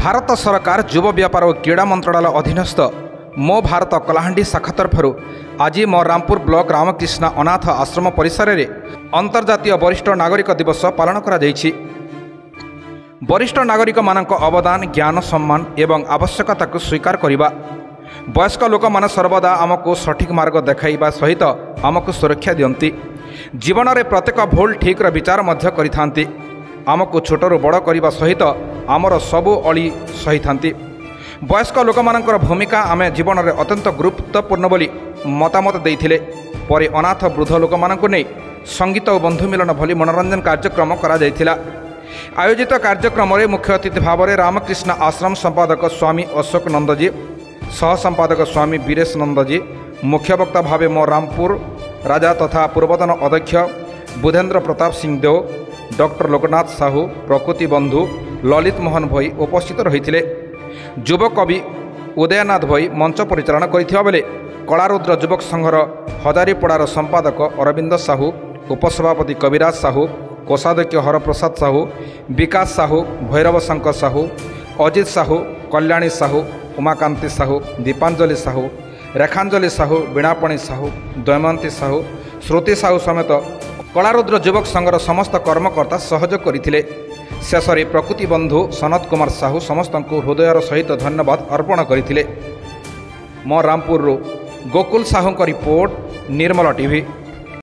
भारत सरकार युव व्यापार और क्रीड़ा मंत्रालय अधीनस्थ मो भारत कलाहांडी शाखा तरफ आज मो रामपुर ब्लॉक रामकृष्ण अनाथ आश्रम परिसर में अंतर्जातीय वरिष्ठ नागरिक दिवस पालन करा जायछि। वरिष्ठ नागरिक मानक अवदान ज्ञान सम्मान एवं आवश्यकता को स्वीकार करने वयस्क लोक मान सर्वदा आमको सठिक मार्ग देखाइबा सहित आमको सुरक्षा दियंती। जीवन में प्रत्येक भूल ठीक विचार मध्य करिथांती। आमको छोटरू बड़ करने सहित आमर सबु अली सही थांती। वयस्क लोक मानकर भूमिका आमे जीवन में अत्यंत गुरुत्वपूर्ण बोली मतामत देइथिले। परे अनाथ वृद्ध लोक मानकु नै संगीत और बंधु मिलन भली मनोरंजन कार्यक्रम करा जायथिला। आयोजित कार्यक्रम में मुख्य अतिथि भाव में रामकृष्ण आश्रम संपादक स्वामी अशोक नंदजी, सह संपादक स्वामी वीरेश नंदजी, मुख्य वक्ता भावे मो रामपुर राजा तथा पूर्वतन अध्यक्ष बुधेन्द्र प्रताप सिंह देव, डॉक्टर लोकनाथ साहू, प्रकृति बंधु ललित मोहन भई उपस्थित रही। युवक कवि उदयनाथ भई मंच परिचालन करथिबा बेले कलारुद्र युवक संघर हजारीपड़ार संपादक अरविंद साहू, उपसभापति कविराज साहू, कोषाध्यक्ष हरप्रसाद साहू, विकास साहू, भैरव शंकर साहू, अजित साहू, कल्याणी साहू, उमाकांति साहू, दीपांजलि साहू, रेखांजलि साहू, बीणापणी साहू, दयमंती साहू, श्रुति साहू समेत कलारुद्र युवक संघर समस्त कर्मकर्ता सहयोग करथिले। शेष में प्रकृति बंधु सनत कुमार साहू समस्त को हृदयर सहित धन्यवाद अर्पण करथिले। मो रामपुर गोकुल साहू रिपोर्ट, निर्मल टीवी।